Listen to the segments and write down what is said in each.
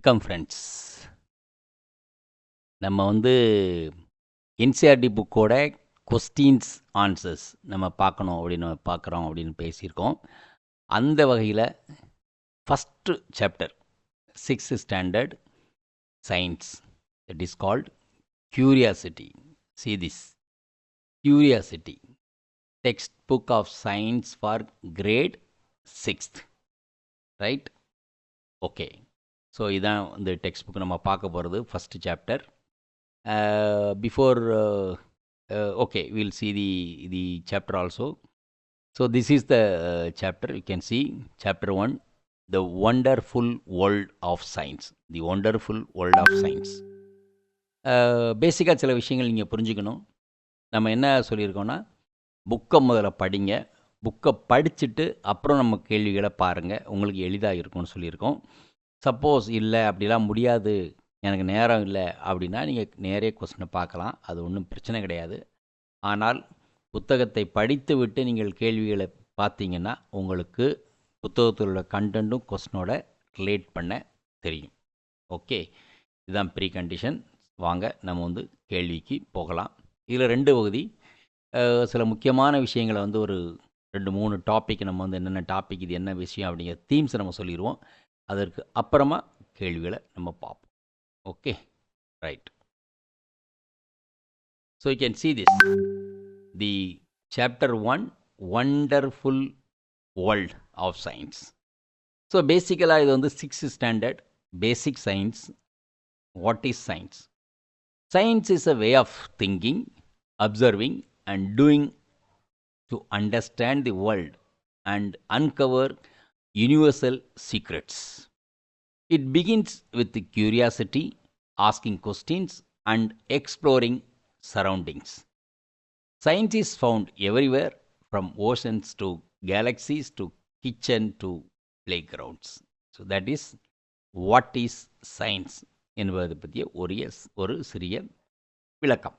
Welcome friends. நம்ம NCERT புக்கோட questions answers நம்ம பார்க்குறோம் அப்படின்னு பேசியிருக்கோம். அந்த வகையில் first chapter 6th standard science, it is called curiosity. See this, curiosity, textbook of science for grade 6th, right? Okay, so இதான் இந்த டெக்ஸ்ட் புக் நம்ம பார்க்க போகிறது first chapter. Before okay, we'll see the chapter also. So this is the chapter. You can see chapter 1, the wonderful world of science. The wonderful world of science. பேசிக்காக சில விஷயங்கள் நீங்கள் புரிஞ்சுக்கணும். நம்ம என்ன சொல்லியிருக்கோன்னா, புக்கை முதல்ல படிங்க, புக்கை படிச்சுட்டு அப்புறம் நம்ம கேள்விகளை பாருங்கள், உங்களுக்கு எளிதாக இருக்கும்னு சொல்லியிருக்கோம். சப்போஸ் இல்லை அப்படிலாம் முடியாது, எனக்கு நேரம் இல்லை அப்படின்னா நீங்கள் நேரே கொஸ்டினை பார்க்கலாம், அது ஒன்றும் பிரச்சனை கிடையாது. ஆனால் புத்தகத்தை படித்து விட்டு நீங்கள் கேள்விகளை பார்த்தீங்கன்னா உங்களுக்கு புத்தகத்தில் உள்ள கண்டென்ட்டும் கொஸ்டினோட ரிலேட் பண்ண தெரியும். ஓகே, இதுதான் ப்ரீ கண்டிஷன். வாங்க நம்ம கேள்விக்கு போகலாம். இதில் 2 பகுதி. சில முக்கியமான விஷயங்களை ஒரு 2-3 டாபிக் நம்ம என்னென்ன டாபிக், இது என்ன விஷயம் அப்படிங்கிற தீம்ஸை நம்ம சொல்லிடுவோம். அதற்கு அப்புறமா கேள்விகளை நம்ம பார்ப்போம். Okay, right. So you can see this, the chapter 1, wonderful world of science. So basically இது 6th standard basic science. What is science? Science is a way of thinking, observing and doing to understand the world and uncover universal secrets. It begins with the curiosity, asking questions and exploring surroundings. Science is found everywhere, from oceans to galaxies to kitchen to playgrounds. So that is what is science என்பது பற்றிய ஒரு சிறிய விளக்கம்.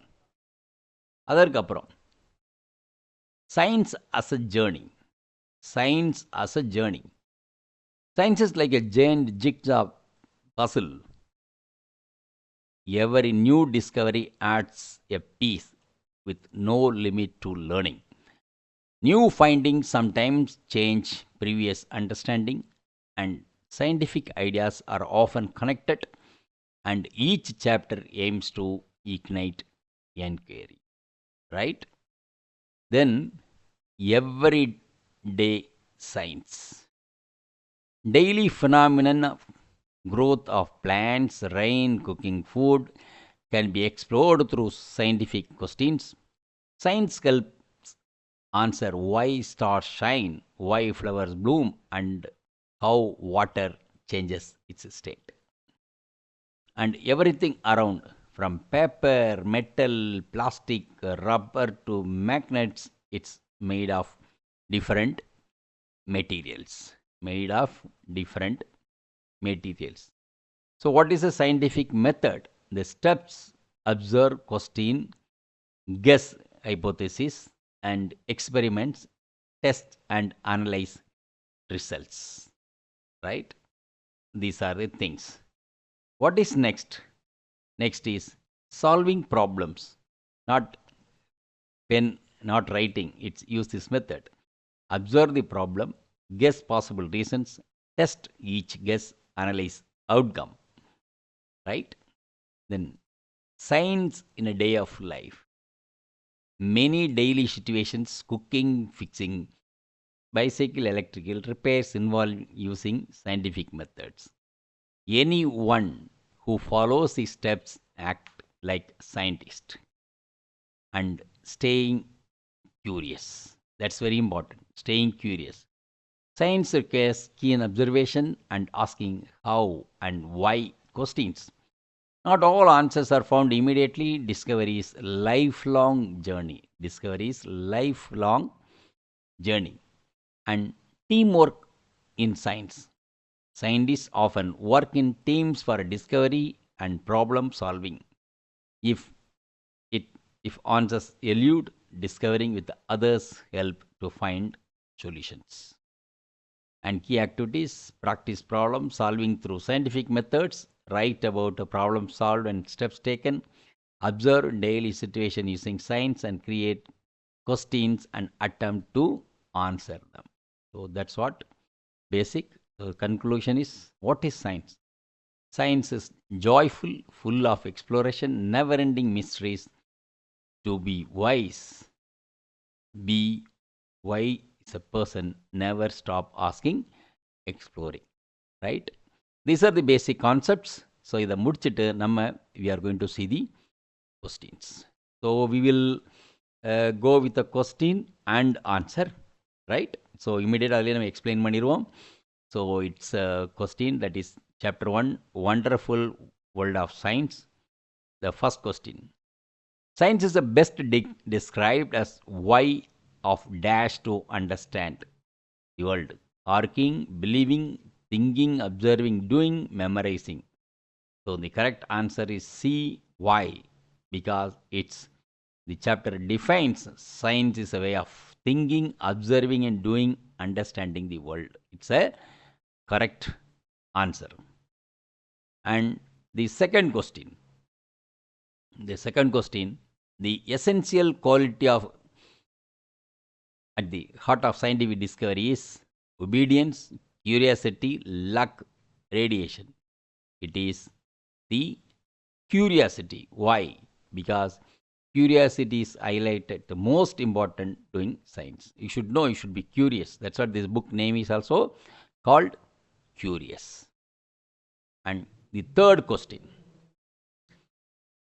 அதற்கப்புறம் science as a journey. Science as a journey. Science is like a giant jigsaw puzzle. Every new discovery adds a piece with no limit to learning. New findings sometimes change previous understanding, and scientific ideas are often connected, and each chapter aims to ignite inquiry. Right? Then, everyday science. Daily phenomenon of growth of plants, rain, cooking food can be explored through scientific questions. Science helps answer why stars shine, why flowers bloom, and how water changes its state. And everything around, from paper, metal, plastic, rubber to magnets, it's made of different materials. So what is a scientific method? The steps: observe, question, guess, hypothesis, and experiments, test and analyze results. Right? These are the things. What is next? Next is solving problems. Not pen, not writing. It's use this method. Observe the problem, guess possible reasons, test each guess, analyze outcome. Right? Then science in a day of life. Many daily situations: cooking, fixing bicycle, electrical repairs involve using scientific methods. Anyone who follows these steps act like scientist. And staying curious. That's very important. Staying curious. Science requires keen observation and asking how and why questions. Not all answers are found immediately. Discovery is lifelong journey. And teamwork in science. Scientists often work in teams for discovery and problem solving. If answers elude, discovering with others help to find solutions. And key activities: practice problem solving through scientific methods, write about a problem solved and steps taken, observe daily situation using science, and create questions and attempt to answer them. So that's what basic. The conclusion is, what is science? Science is joyful, full of exploration, never ending mysteries. To be wise, be why is a person never stop asking, exploring, right? These are the basic concepts. So இதை முடிச்சிட்டு நம்ம we are going to see the questions. So we will go with a question and answer, right? So immediately நம்ம explain பண்ணிடுவோம். So it's a question that is chapter 1, wonderful world of science. The first question: science is the best described as why of dash to understand the world: arcing, believing, thinking, observing, doing, memorizing. So the correct answer is C, why, because it's the chapter defines science is a way of thinking, observing, and doing, understanding the world. It's a correct answer. And the second question, the essential quality of at the heart of scientific discovery is obedience, curiosity, luck, radiation. It is the curiosity. Why? Because curiosity is highlighted the most important doing science. You should know, you should be curious. That's what this book name is also called, Curious. And the third question: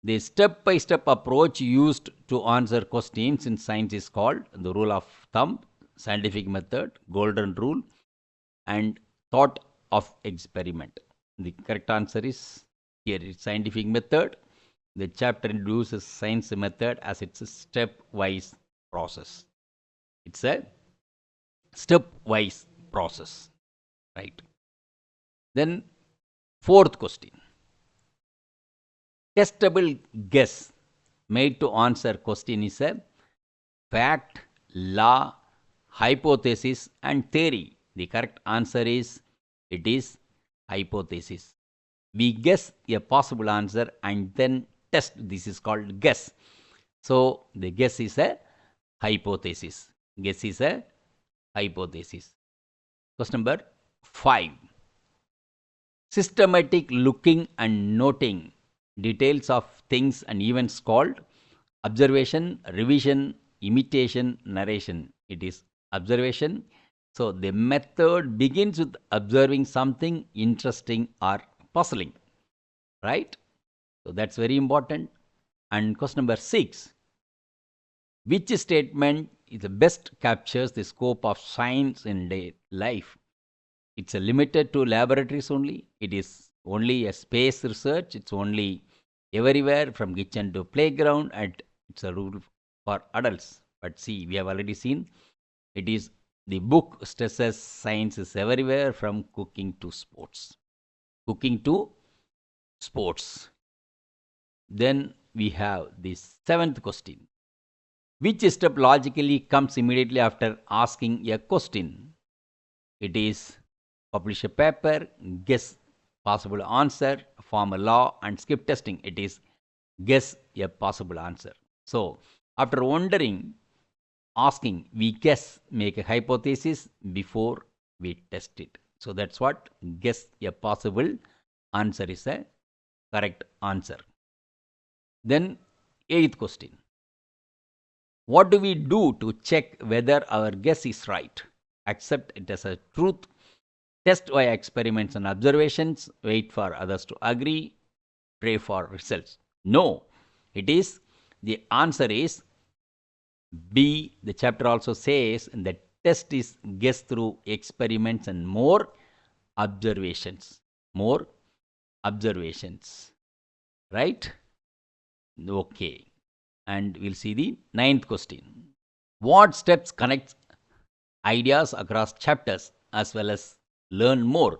the step-by-step approach used to answer questions in science is called the rule of thumb, scientific method, golden rule, and thought of experiment. The correct answer is here, it's scientific method. The chapter introduces science method as it's a stepwise process. It's a stepwise process, right? Then fourth question: testable guess made to answer question is a fact, law, hypothesis, and theory. The correct answer is, it is hypothesis. We guess a possible answer and then test. This is called guess. So the guess is a hypothesis. Guess is a hypothesis. Question number 5: systematic looking and noting details of things and events called observation, revision, imitation, narration. It is observation. So the method begins with observing something interesting or puzzling, right? So that's very important. And question number 6: which statement is the best captures the scope of science in life? It's a limited to laboratories only. It is only a space research. It's only everywhere from kitchen to playground, and it's a rule for adults. But see, we have already seen it is the book stresses science is everywhere from cooking to sports. Cooking to sports. Then we have the 7th question: which step logically comes immediately after asking a question? It is publish a paper, guess possible answer, form a law, and skip testing. It is guess a possible answer. So after wondering, asking, we guess, make a hypothesis before we test it. So that's what guess a possible answer is a correct answer. Then 8th question: what do we do to check whether our guess is right? Accept it as a truth, test via experiments and observations, wait for others to agree, pray for results. No, it is, the answer is B. The chapter also says the test is guess through experiments and more observations. More observations, right? Okay. And we'll see the 9th question: what steps connect ideas across chapters as well as learn more?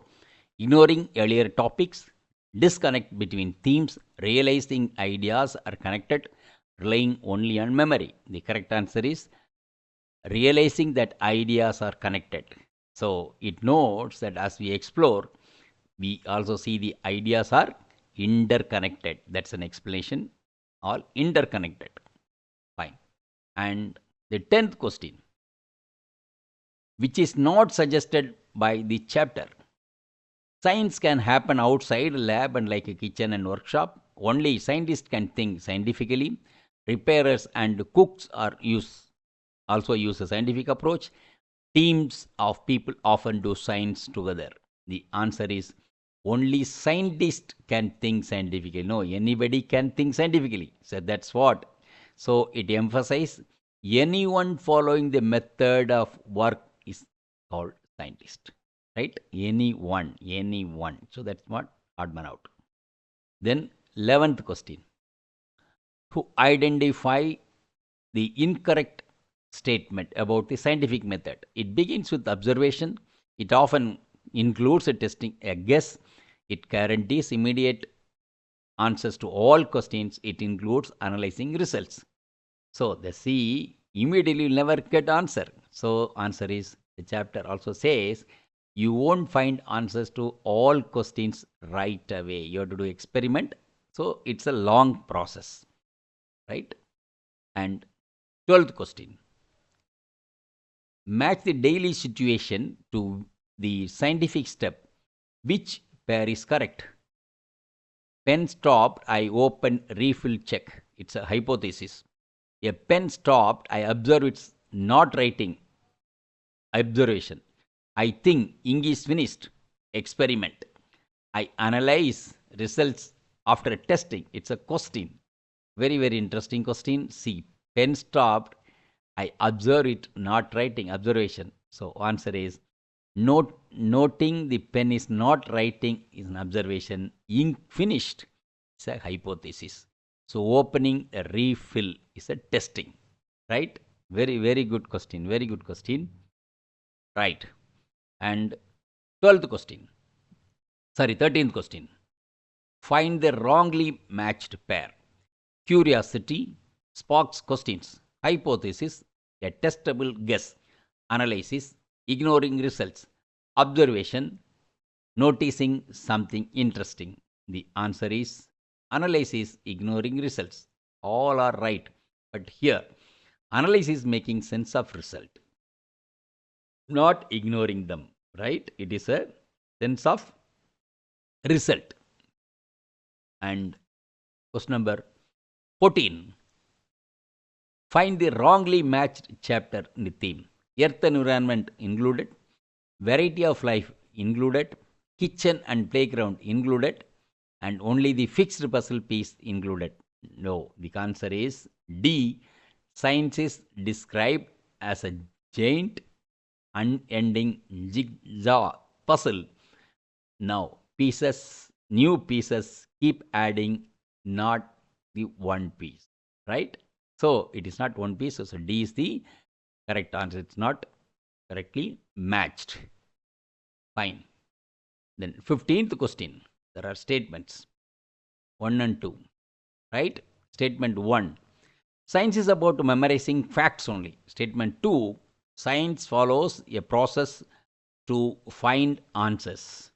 Ignoring earlier topics, disconnect between themes, realizing ideas are connected, relying only on memory. The correct answer is realizing that ideas are connected. So it notes that as we explore, we also see the ideas are interconnected. That's an explanation. All interconnected. Fine. And the 10th question, which is not suggested by the chapter. Science can happen outside lab and like a kitchen and workshop. Only scientists can think scientifically. Repairers and cooks also use a scientific approach. Teams of people often do science together. The answer is only scientists can think scientifically. No, anybody can think scientifically. So that's what. So it emphasizes anyone following the method of work is called scientist. Right? Anyone. So that's what odd man out. Then 11th question. To identify the incorrect statement about the scientific method. It begins with observation. It often includes testing a guess. It guarantees immediate answers to all questions. It includes analyzing results. So the C immediately will never get answer. So answer is, the chapter also says, you won't find answers to all questions right away. You have to do experiment. So it's a long process. Right? And 12th question. Match the daily situation to the scientific step. Which pair is correct? Pen stopped, I open, refill, check. It's a hypothesis. A pen stopped, I observe it's not writing. Observation. I think ink is finished. Experiment. I analyze results after testing. It's a question. Very, very interesting question. See, pen stopped, I observe it not writing. Observation. So answer is noting the pen is not writing is an observation. Ink finished is a hypothesis. So opening a refill is a testing. Right? Very, very good question. Very good question. Right. And 13th question. Find the wrongly matched pair. Curiosity sparks questions. Hypothesis, a testable guess. Analysis, ignoring results. Observation, noticing something interesting. The answer is analysis, ignoring results. All are right. But here, analysis making sense of result, not ignoring them. Right? It is a sense of result. And question number 14. Find the wrongly matched chapter in the theme. Earth and environment included. Variety of life included. Kitchen and playground included. And only the fixed puzzle piece included. No, the answer is D. Science is described as a giant, unending jigsaw puzzle. Now, new pieces keep adding, not the one piece. Right? So it is not one piece. So D is the correct answer. It's not correctly matched. Fine. Then 15th question. There are statements 1 and 2. Right? Statement 1. Science is about memorizing facts only. Statement 2. Science follows a process to find answers.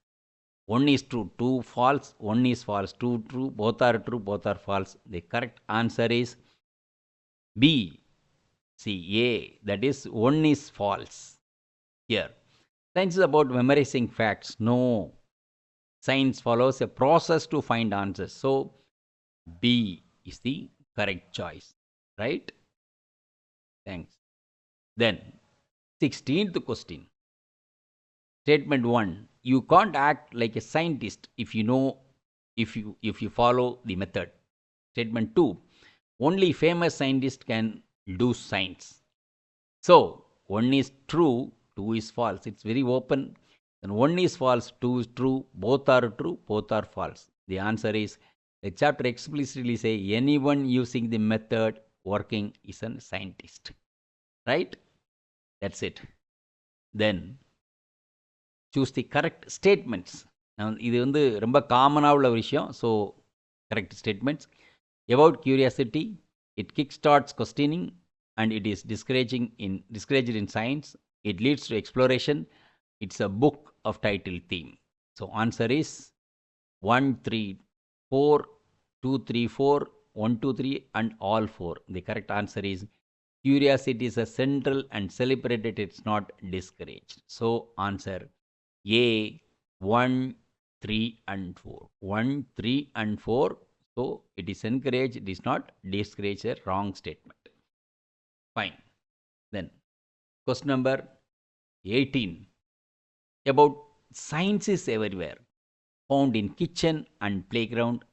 1 is true, 2 false, 1 is false, 2 true, both are true, both are false. The correct answer is B. See, A. That is 1 is false. Here. Science is about memorizing facts. No. Science follows a process to find answers. So, B is the correct choice. Right? Thanks. Then, 16th question. Statement 1. You can't act like a scientist if you follow the method. Statement 2. Only famous scientists can do science. So, 1 is true, 2 is false. It's very open. Then 1 is false, 2 is true, both are false. The answer is, the chapter explicitly say anyone using the method working is a scientist. Right? That's it. Then, choose the correct statements. இது வந்து ரொம்ப காமனாக உள்ள விஷயம். So correct statements. About curiosity, it kickstarts questioning and it is discouraged in science. It leads to exploration. It's a book of title theme. So answer is 1, 3, 4, 2, 3, 4, 1, 2, 3, and all 4. The correct answer is curiosity is a central and celebrated, it's not discouraged. So, answer A, 1, 3, and 4. 1, 3, and 4. So, it is encouraged, it is not discouraged, a wrong statement. Fine. Then, question number 18. About science is everywhere, found in kitchen and playground,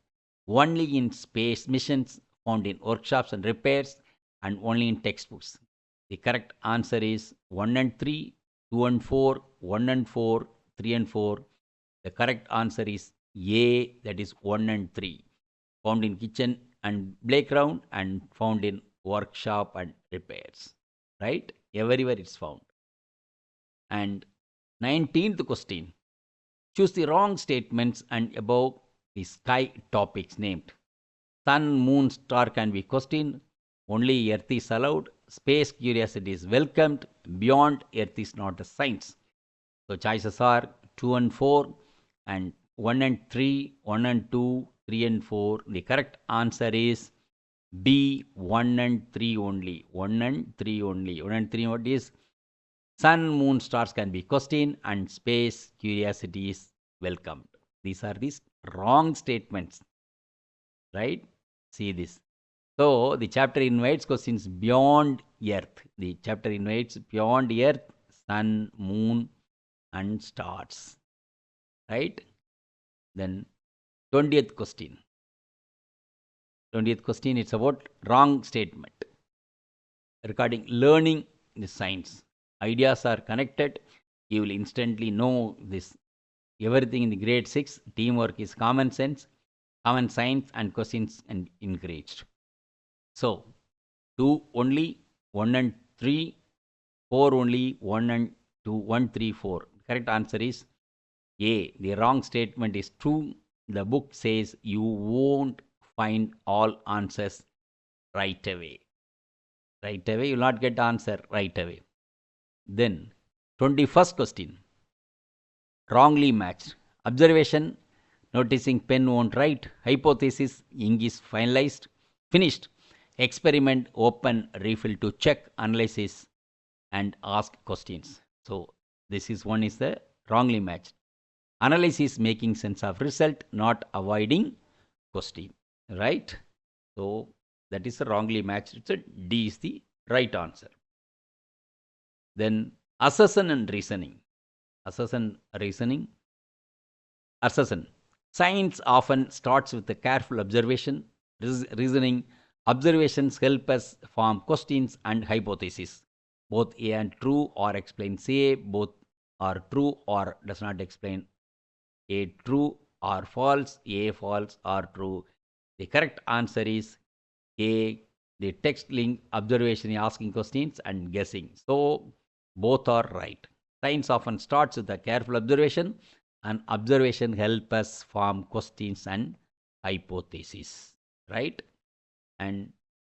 only in space missions, found in workshops and repairs, and only in textbooks. The correct answer is 1 and 3, 2 and 4, 1 and 4, 3 and 4. The correct answer is A, that is 1 and 3. Found in kitchen and playground and found in workshop and repairs. Right? Everywhere it's found. And 19th question. Choose the wrong statements and above the sky topics named. Sun, moon, star can be questioned. Only earth is allowed. Space curiosity is welcomed. Beyond earth is not a science. So choices are 2 and 4 and 1 and 3, 1 and 2, 3 and 4. The correct answer is B, 1 and 3 only. 1 and 3 only. 1 and 3 what is? Sun, moon, stars can be questioned and space curiosity is welcomed. These are these wrong statements. Right? See this. So the chapter invites questions beyond earth. The chapter invites beyond earth, sun, moon, and stars. Right? Then 20th question. 20th question, it's about wrong statement. Regarding learning the science. Ideas are connected. You will instantly know this. Everything in the grade 6. Teamwork is common sense, common science, and questions and encouraged. So, 2 only, 1 and 3, 4 only, 1 and 2, 1, 3, 4. Correct answer is A. The wrong statement is true. The book says you won't find all answers right away. Right away, you will not get answer right away. Then, 21st question. Wrongly matched. Observation, noticing pen won't write. Hypothesis, ink is finalized. Finished. Experiment, open, refill to check, analysis, and ask questions. So, this is one is the wrongly matched. Analysis, making sense of result, not avoiding question. Right? So, that is the wrongly matched. So, D is the right answer. Then, assertion and reasoning. Assertion, reasoning. Assertion. Science often starts with a careful observation. Reasoning. Observations help us form questions and hypotheses. Both A and true or explains A. Both are true or does not explain A true or false. A false or true. The correct answer is A. The text link, observation, asking questions and guessing. So both are right. Science often starts with a careful observation, and observation helps us form questions and hypotheses. Right? And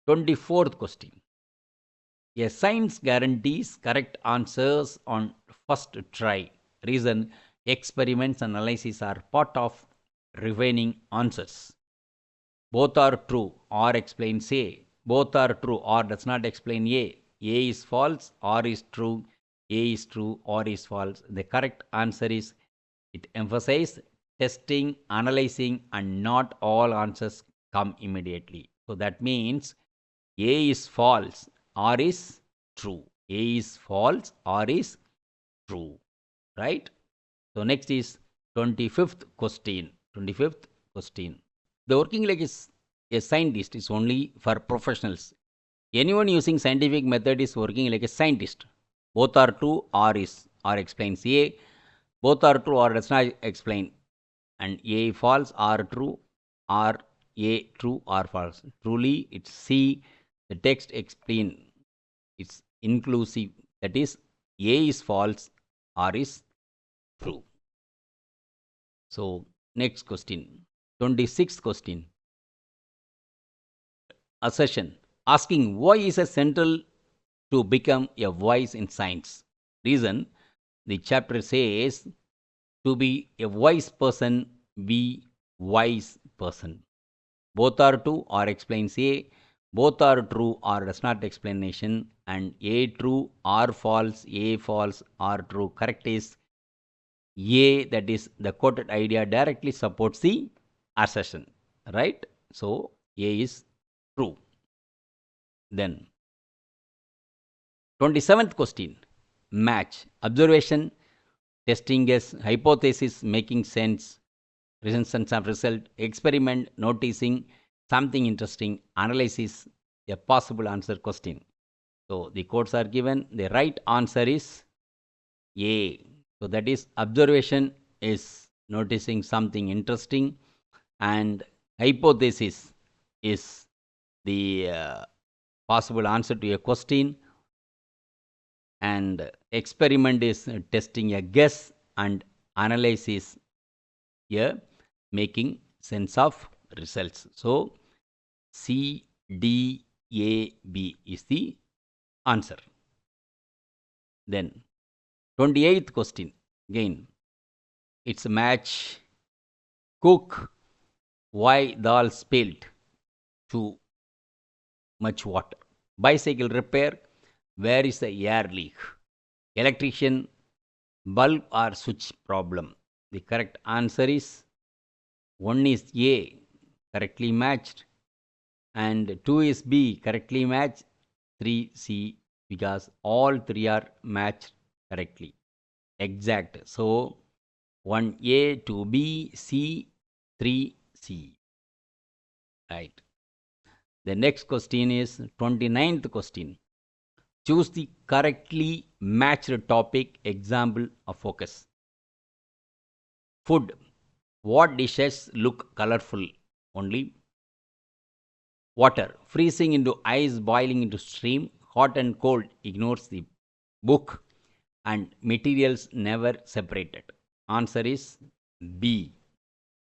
24th question. A science guarantees correct answers on first try. Reason, experiments and analysis are part of refining answers. Both are true or explains A. Both are true or does not explain A. A is false or is true. A is true or is false. The correct answer is it emphasizes testing, analyzing, and not all answers come immediately. So that means A is false or is true. A is false or is true. Right? So next is 25th question. 25th question. The working like is a scientist is only for professionals. Anyone using scientific method is working like a scientist. Both are true or is or explains A. Both are true or does not explain. And A false or true or A true or false. Truly it's C. The text explain. It's inclusive. That is A is false or is true. So next question. 26th question. Assertion. Asking why is essential to become a voice in science. Reason. The chapter says to be a wise person, be wise person. Both are true or explains A. Both are true or does not explanation. And A true or false, A false or true. Correct is A, that is the quoted idea directly supports the assertion. Right? So A is true. Then 27th question. Match. Observation, testing guess, hypothesis, making sense, resistance of result, experiment, noticing something interesting, analysis, a possible answer question. So the codes are given. The right answer is A. So that is observation is noticing something interesting, and hypothesis is the possible answer to a question, and experiment is testing a guess, and analysis a making sense of results. So C, D, A, B is the answer. Then 28th question. Again, it's a match. Cook. Why dal spilled? Too much water. Bicycle repair. Where is the air leak? Electrician. Bulb or switch problem. The correct answer is 1 is A, correctly matched, and 2 is B, correctly matched, 3 C, because all 3 are matched correctly. Exact. So 1 A, 2 B, C, 3 C. Right. The next question is 29th question. Choose the correctly matched topic, example of focus. Food. What dishes look colorful? Only. Water. Freezing into ice, boiling into stream. Hot and cold ignores the book, and materials never separated. Answer is B.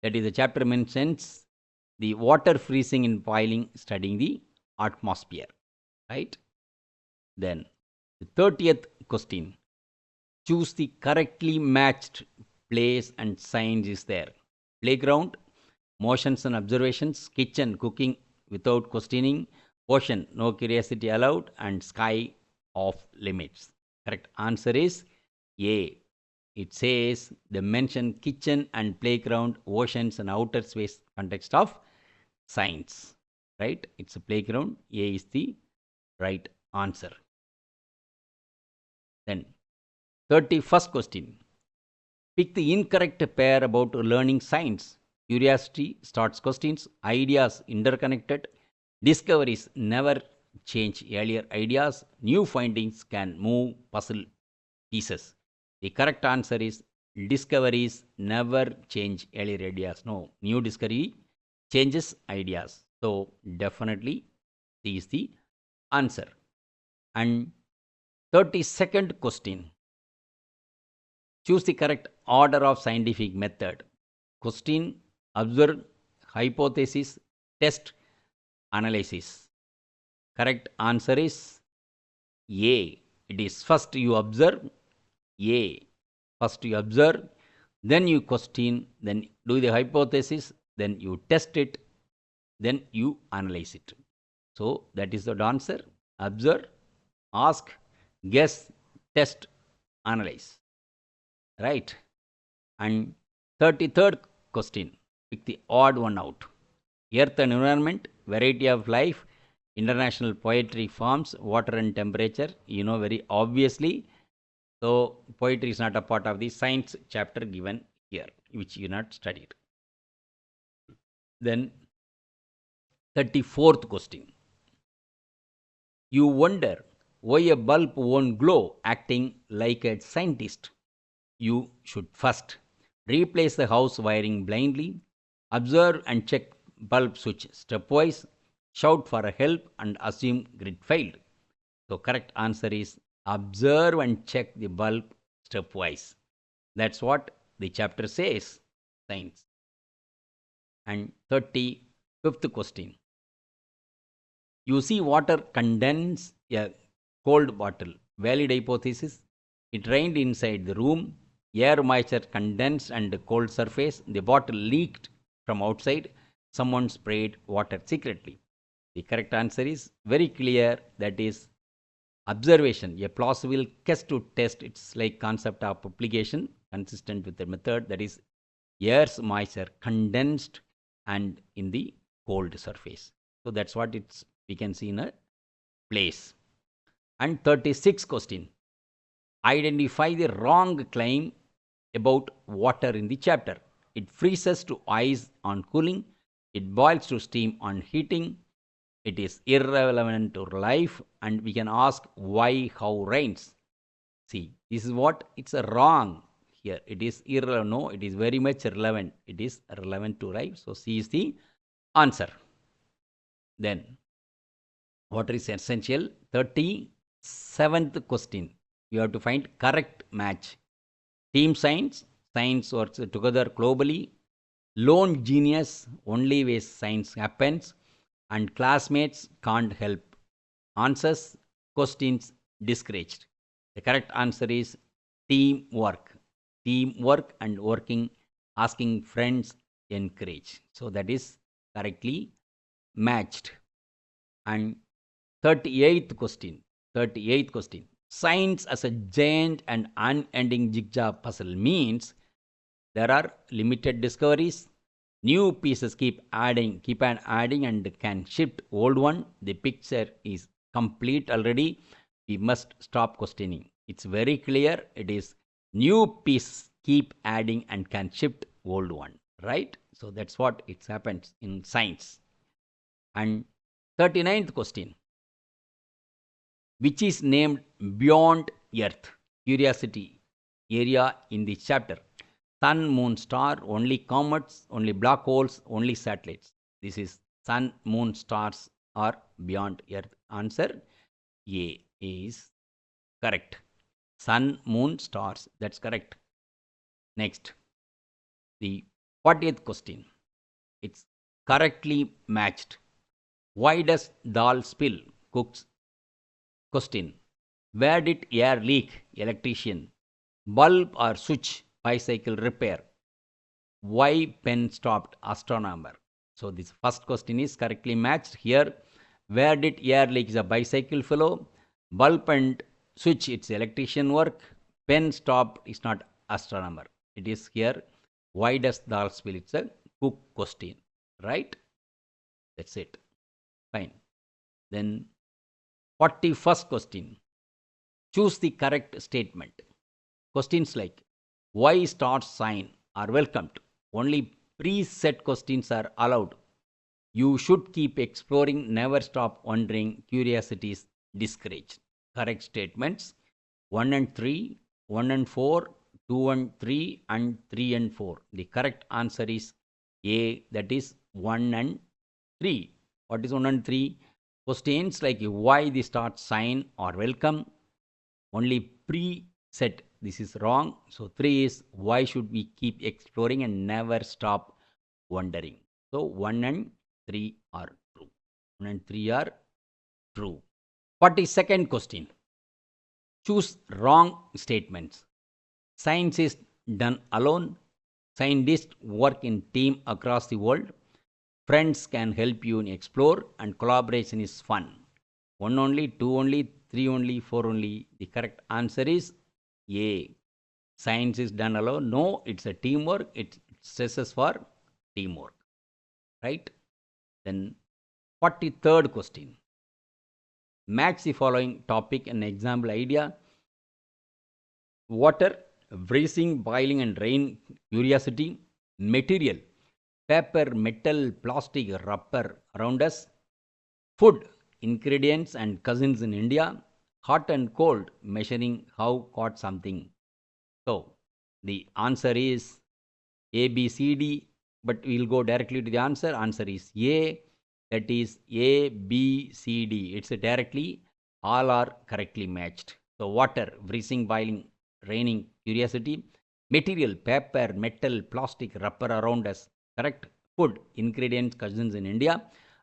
That is, the chapter mentions the water freezing in boiling, studying the atmosphere. Right? Then the 30th question. Choose the correctly matched place and signs is there. Playground, motions and observations, kitchen, cooking without questioning, ocean, no curiosity allowed, and sky, off limits. Correct answer is A. It says they mention kitchen and playground, oceans and outer space context of science. Right? It's a playground. A is the right answer. Then 31st question. Pick the incorrect pair about learning science. Curiosity starts questions, ideas interconnected, discoveries never change earlier ideas, new findings can move puzzle pieces. The correct answer is discoveries never change earlier ideas. No, new discovery changes ideas. So definitely C is the answer. And 32nd question. Choose the correct order of scientific method. Question, observe, hypothesis, test, analysis. Correct answer is A. It is first you observe. A. First you observe, then you question, then do the hypothesis, then you test it, then you analyze it. So that is the answer. Observe, ask, guess, test, analyze. Right? And 33rd question. Pick the odd one out. Earth and environment, variety of life, international poetry forms, water and temperature. You know very obviously. So poetry is not a part of the science chapter given here, which you not studied. Then 34th question. You wonder why a bulb won't glow, acting like a scientist. You should first replace the house wiring blindly, observe and check bulb switch stepwise, shout for help and assume grid failed. So correct answer is observe and check the bulb stepwise. That's what the chapter says, science. And 35th question. You see water condense a cold bottle. Valid hypothesis. It rained inside the room. Air moisture condensed and cold surface. The bottle leaked from outside. someone sprayed water secretly. The correct answer is very clear, that is observation, a plausible case to test. It's like concept of application consistent with the method, that is air's moisture condensed and in the cold surface. So that's what we can see in a place. And 36th question, identify the wrong claim about water in the chapter. It freezes to ice on cooling, it boils to steam on heating, it is irrelevant to life, and we can ask why, how rains. See, this is what it's a wrong here. It is irrelevant. No, it is very much relevant. It is relevant to life. So C is the answer. Then, what is essential? 37th question. You have to find correct match. Team science, science works together globally. Lone genius, only way science happens. And classmates can't help. Answers, questions discouraged. The correct answer is teamwork. Teamwork and working, asking friends, encourage. So that is correctly matched. And 38th question. 38th question. Science as a giant and unending jigsaw puzzle means there are limited discoveries. New pieces keep on adding and can shift old one. The picture is complete already. We must stop questioning. It's very clear. It is new piece keep adding and can shift old one. Right? So that's what it happens in science. And 39th question, which is named Beyond Earth, Curiosity area in the chapter. Sun, moon, star, only comets, only black holes, only satellites. This is sun, moon, stars are beyond Earth. Answer A is correct. Sun, moon, stars. That's correct. Next, the 40th question. It's correctly matched. Why does dal spill? Cooks. Question. Where did air leak? Electrician. Bulb or switch? Bicycle repair. Why pen stopped? Astronomer. So this first question is correctly matched here. Where did air leak? Is a bicycle fellow. Bulb and switch, it's electrician work. Pen stopped is not astronomer. It is here. Why does dal spill? It's a cook question. Right? That's it. Fine. Then 41st question. Choose the correct statement. Questions like why stars sign are welcomed. Only preset questions are allowed. You should keep exploring, never stop wondering. Curiosity is discouraged. Correct statements 1 and 3, 1 and 4, 2 and 3, and 3 and 4. The correct answer is A, that is 1 and 3. What is 1 and 3? Questions like why the stars sign are welcome. Only preset. This is wrong. So 3 is why should we keep exploring and never stop wondering. So 1 and 3 are true. 1 and 3 are true. 42nd question. Choose wrong statements. Science is done alone. Scientists work in team across the world. Friends can help you explore and collaboration is fun. 1 only, 2 only, 3 only, 4 only. The correct answer is A. Science is done alone. No, it's a teamwork. It stresses for teamwork. Right? Then 43rd question. Match the following topic and example idea. Water, freezing, boiling and rain, curiosity. Material, paper, metal, plastic, rubber around us. Food, ingredients and cousins in India. Hot and cold, measuring how hot something. So, the answer is A, B, C, D, but we will go directly to the answer. Answer is A, that is A, B, C, D. It's directly, all are correctly matched. So, water, freezing, boiling, raining, curiosity. Material, paper, metal, plastic, rubber around us. Correct. Food, ingredients, cousins in India.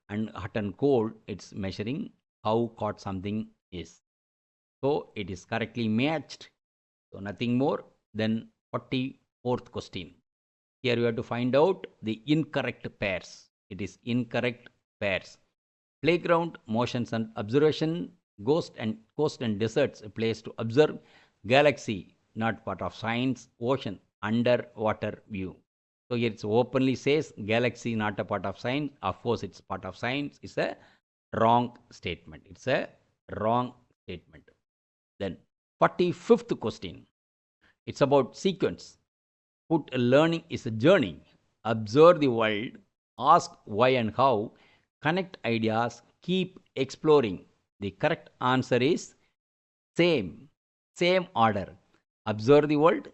And hot and cold, it's measuring how hot something is. So, it is correctly matched. So, nothing more than 44th question. Here you have to find out the incorrect pairs. it is incorrect pairs. Playground, motions and observation, ghost and coast and deserts, a place to observe. Galaxy, not part of science. Ocean, underwater view. So here it openly says galaxy not a part of science. Of course it's part of science. It's a wrong statement. It's a wrong statement. Then 45th question. It's about sequence. Put learning is a journey. Observe the world. Ask why and how. Connect ideas. Keep exploring. The correct answer is same order. Observe the world,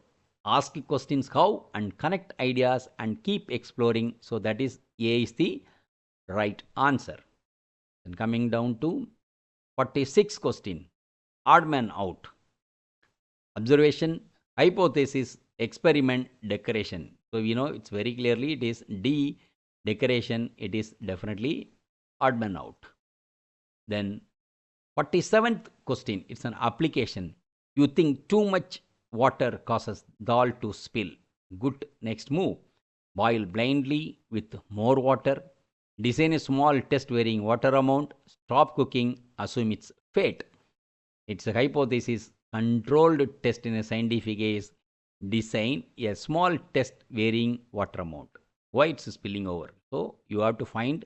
ask questions how, and connect ideas and keep exploring. So that is A is the right answer. Then coming down to 46th question. Odd man out. Observation, hypothesis, experiment, decoration. So we know it's very clearly it is D, decoration. It is definitely odd man out. Then 47th question. It's an application. You think too much water causes dal to spill. Good next move. Boil blindly with more water. Design a small test varying water amount. Stop cooking. Assume it's fate. It's a hypothesis. Controlled test in a scientific case. Design a small test varying water amount. Why it's spilling over? So you have to find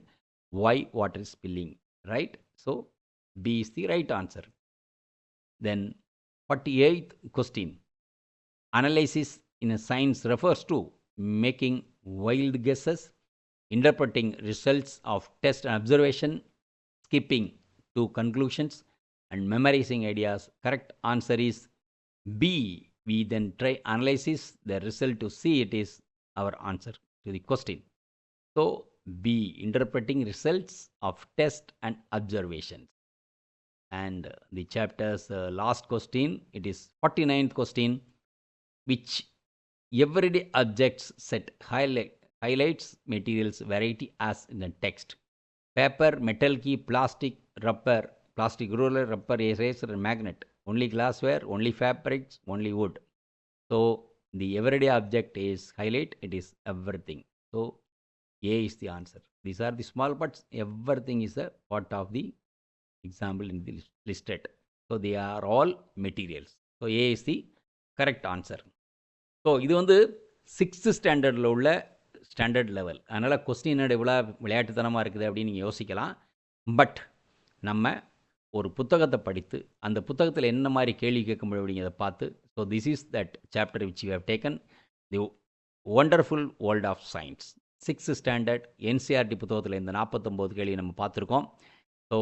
why water is spilling, right? So B is the right answer. Then 48th question. Analysis in a science refers to making wild guesses, interpreting results of test and observation, skipping to conclusions, and memorizing ideas. Correct answer is B. We then try analysis the result to see it is our answer to the question. So B, interpreting results of test and observations. And the chapter's last question, it is 49th question. Which everyday objects set highlights materials variety as in the text? Paper, metal key, plastic, rubber, plastic ruler, rubber eraser, and magnet. Only glassware, only fabrics, only wood. So the everyday object is highlight. It is everything. So A is the answer. These are the small parts. Everything is a part of the example in the listed. So they are all materials. So A is the correct answer. So இது வந்து 6th ஸ்டாண்டர்டில் உள்ள standard level. அதனால் question எவ்வளோ விளையாட்டுத்தனமாக இருக்குது அப்படின்னு நீங்கள் யோசிக்கலாம். பட் நம்ம ஒரு புத்தகத்தை படித்து அந்த புத்தகத்தில் என்ன மாதிரி கேள்வி கேட்க முடியும் அப்படிங்கிறத பார்த்து, so this is that chapter which you have taken, the wonderful world of science. 6th standard NCERT புத்தகத்தில் இந்த 49 கேள்வி நம்ம பார்த்துருக்கோம். ஸோ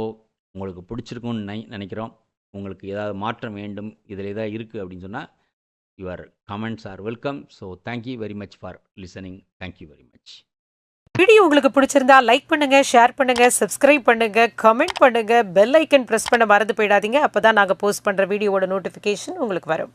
உங்களுக்கு பிடிச்சிருக்கும்னு நினைக்கிறோம். உங்களுக்கு ஏதாவது மாற்றம் வேண்டும், இதில் ஏதாவது இருக்குது அப்படின்னு சொன்னால் your comments are welcome. So thank you very much for listening. Thank you very much. Video உங்களுக்கு பிடிச்சிருந்தா லைக் பண்ணுங்க, ஷேர் பண்ணுங்க, சப்ஸ்கிரைப் பண்ணுங்க, கமெண்ட் பண்ணுங்க, பெல் ஐக்கன் பிரஸ் பண்ண மறந்து போயிடாதீங்க. அப்பதான் நாங்க போஸ்ட் பண்ற வீடியோவோட நோட்டிஃபிகேஷன் உங்களுக்கு வரும்.